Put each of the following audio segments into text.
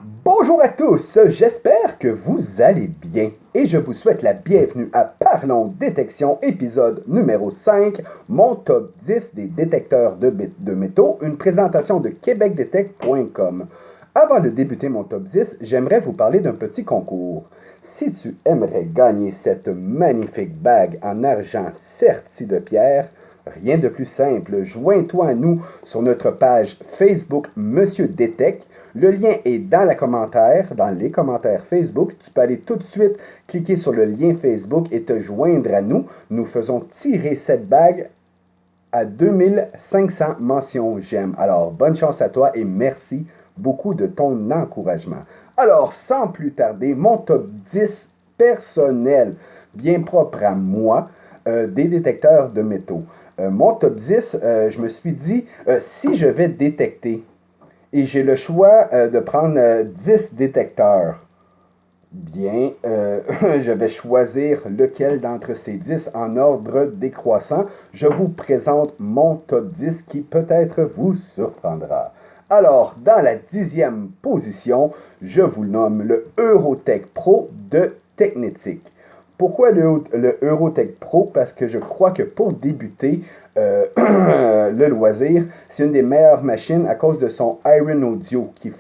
Bonjour à tous, j'espère que vous allez bien et je vous souhaite la bienvenue à Parlons Détection, épisode numéro 5, mon top 10 des détecteurs de métaux, une présentation de québecdetect.com. Avant de débuter mon top 10, j'aimerais vous parler d'un petit concours. Si tu aimerais gagner cette magnifique bague en argent sertie de pierre, rien de plus simple, joins-toi à nous sur notre page Facebook Monsieur Détect. Le lien est dans les commentaires Facebook. Tu peux aller tout de suite cliquer sur le lien Facebook et te joindre à nous. Nous faisons tirer cette bague à 2500 mentions j'aime. Alors, bonne chance à toi et merci beaucoup de ton encouragement. Alors, sans plus tarder, mon top 10 personnel, bien propre à moi, des détecteurs de métaux. Mon top 10, je me suis dit, si je vais détecter et j'ai le choix de prendre 10 détecteurs. Bien, je vais choisir lequel d'entre ces 10 en ordre décroissant. Je vous présente mon top 10 qui peut-être vous surprendra. Alors, dans la 10e position, je vous nomme le Eurotech Pro de Technetic. Pourquoi le Eurotech Pro? Parce que je crois que pour débuter le loisir, c'est une des meilleures machines à cause de son Iron Audio qui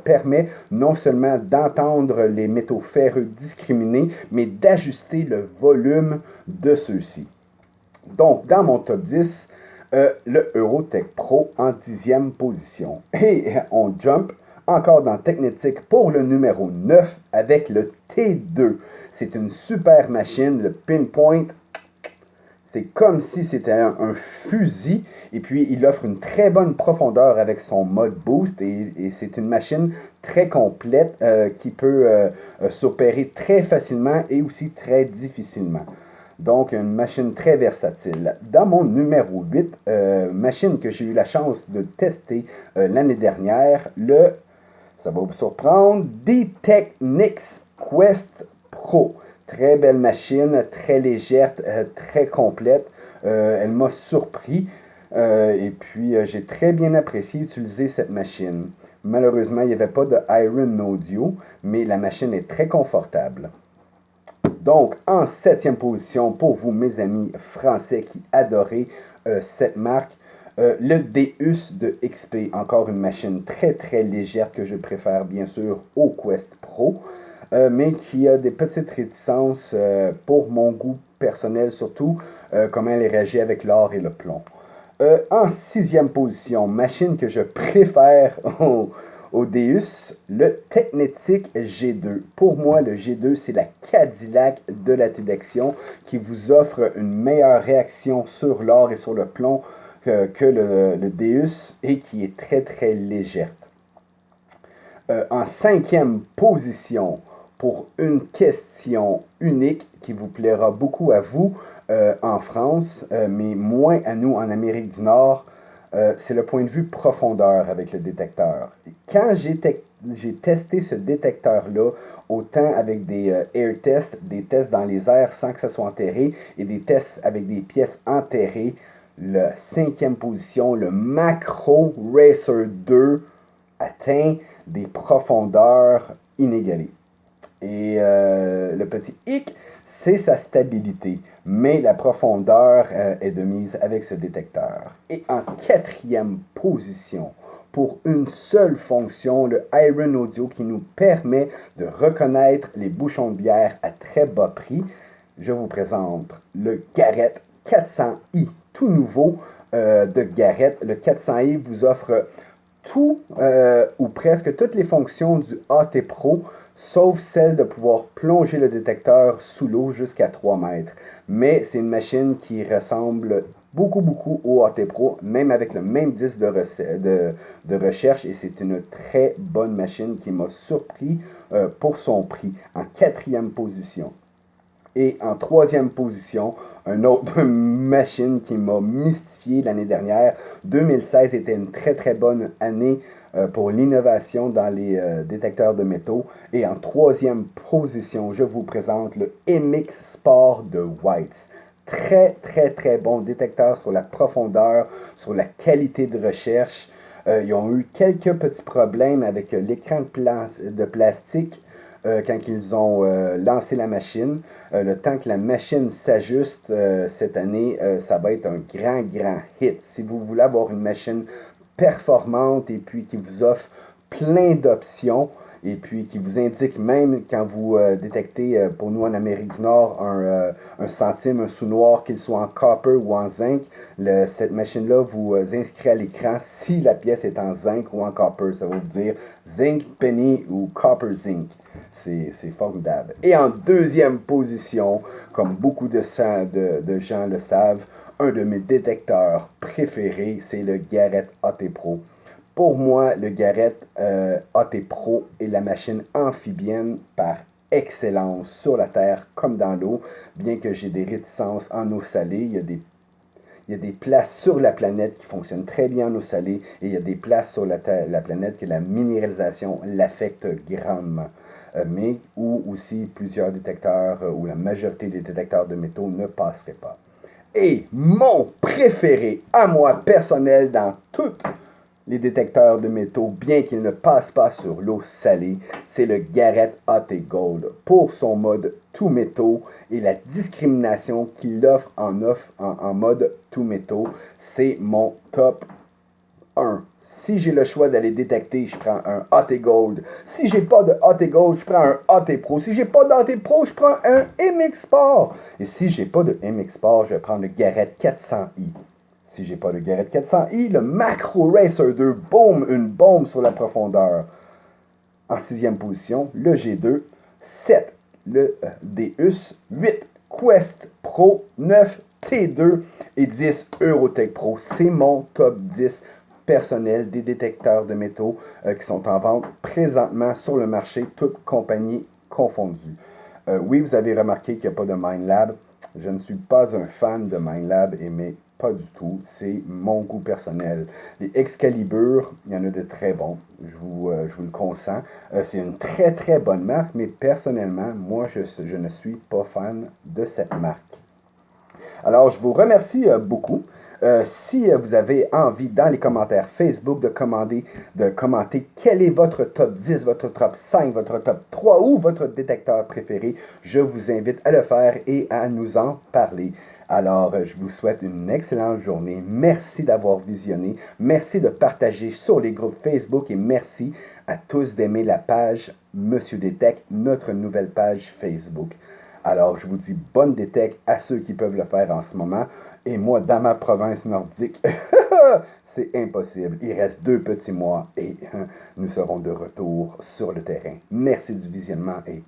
permet non seulement d'entendre les métaux ferreux discriminés, mais d'ajuster le volume de ceux-ci. Donc, dans mon top 10, le Eurotech Pro en 10e position. Et on jump encore dans Technetic pour le numéro 9 avec le T2. C'est une super machine, le Pinpoint. C'est comme si c'était un fusil et puis il offre une très bonne profondeur avec son mode boost et c'est une machine très complète qui peut s'opérer très facilement et aussi très difficilement. Donc, une machine très versatile. Dans mon numéro 8, machine que j'ai eu la chance de tester l'année dernière, ça va vous surprendre, D-Technics Quest Pro. Très belle machine, très légère, très complète. Elle m'a surpris et puis j'ai très bien apprécié utiliser cette machine. Malheureusement, il n'y avait pas de Iron Audio, mais la machine est très confortable. Donc, en 7e position, pour vous, mes amis français qui adorez cette marque, le Deus de XP, encore une machine très très légère que je préfère bien sûr au Quest Pro, mais qui a des petites réticences pour mon goût personnel, surtout comment elle réagit avec l'or et le plomb. En 6e position, machine que je préfère au Deus, le Technetic G2. Pour moi, le G2, c'est la Cadillac de la détection qui vous offre une meilleure réaction sur l'or et sur le plomb que le Deus et qui est très très légère. En 5e position, pour une question unique qui vous plaira beaucoup à vous en France, mais moins à nous en Amérique du Nord, c'est le point de vue profondeur avec le détecteur. Quand j'ai testé ce détecteur-là, autant avec des air tests, des tests dans les airs sans que ça soit enterré, et des tests avec des pièces enterrées, la 5e position, le Macro Racer 2 atteint des profondeurs inégalées. Et le petit hic, c'est sa stabilité. Mais la profondeur est de mise avec ce détecteur. Et en 4e position, pour une seule fonction, le Iron Audio qui nous permet de reconnaître les bouchons de bière à très bas prix, je vous présente le Garrett 400i, tout nouveau de Garrett. Le 400i vous offre tout ou presque toutes les fonctions du AT Pro, sauf celle de pouvoir plonger le détecteur sous l'eau jusqu'à 3 mètres. Mais c'est une machine qui ressemble beaucoup au AT Pro, même avec le même disque de recherche, et c'est une très bonne machine qui m'a surpris pour son prix, en 4e position. Et en 3e position, une autre machine qui m'a mystifié l'année dernière. 2016 était une très très bonne année pour l'innovation dans les détecteurs de métaux. Et en 3e position, je vous présente le MX Sport de Whites. Très très très bon détecteur sur la profondeur, sur la qualité de recherche. Ils ont eu quelques petits problèmes avec l'écran de plastique quand ils ont lancé la machine. Le temps que la machine s'ajuste cette année, ça va être un grand, grand hit. Si vous voulez avoir une machine performante et puis qui vous offre plein d'options, et puis qui vous indique même quand vous détectez, pour nous en Amérique du Nord, un centime, un sous-noir, qu'il soit en copper ou en zinc, cette machine-là vous inscrit à l'écran si la pièce est en zinc ou en copper. Ça va vous dire zinc, penny ou copper zinc. C'est formidable. Et en deuxième position, comme beaucoup de gens le savent, un de mes détecteurs préférés, c'est le Garrett AT Pro. Pour moi, le Garrett AT Pro est la machine amphibienne par excellence sur la terre comme dans l'eau, bien que j'ai des réticences en eau salée. Il y a des places sur la planète qui fonctionnent très bien en eau salée et il y a des places sur la planète que la minéralisation l'affecte grandement. Mais où aussi plusieurs détecteurs ou la majorité des détecteurs de métaux ne passeraient pas. Et mon préféré à moi personnel dans toutes les détecteurs de métaux, bien qu'ils ne passent pas sur l'eau salée, c'est le Garrett AT Gold pour son mode tout métaux et la discrimination qu'il offre en mode tout métaux. C'est mon top 1. Si j'ai le choix d'aller détecter, je prends un AT Gold. Si j'ai pas de AT Gold, je prends un AT Pro. Si j'ai pas d'AT Pro, je prends un MX Sport. Et si j'ai pas de MX Sport, je vais prendre le Garrett 400i. Si j'ai pas le Garrett 400i, le Macro Racer 2, boom, une bombe sur la profondeur. En sixième position, le G2, 7, le Deus, 8, Quest Pro, 9, T2 et 10, Eurotech Pro. C'est mon top 10 personnel des détecteurs de métaux qui sont en vente présentement sur le marché, toutes compagnies confondues. Oui, vous avez remarqué qu'il n'y a pas de Minelab. Je ne suis pas un fan de Minelab, mais pas du tout. C'est mon goût personnel. Les Excalibur, il y en a de très bons. Je vous le consens. C'est une très très bonne marque, mais personnellement, moi, je ne suis pas fan de cette marque. Alors, je vous remercie beaucoup. Si vous avez envie, dans les commentaires Facebook, de commenter quel est votre top 10, votre top 5, votre top 3 ou votre détecteur préféré, je vous invite à le faire et à nous en parler. Alors, je vous souhaite une excellente journée. Merci d'avoir visionné. Merci de partager sur les groupes Facebook et merci à tous d'aimer la page Monsieur Détect, notre nouvelle page Facebook. Alors, je vous dis bonne détecte à ceux qui peuvent le faire en ce moment. Et moi, dans ma province nordique, c'est impossible. Il reste 2 petits mois et nous serons de retour sur le terrain. Merci du visionnement et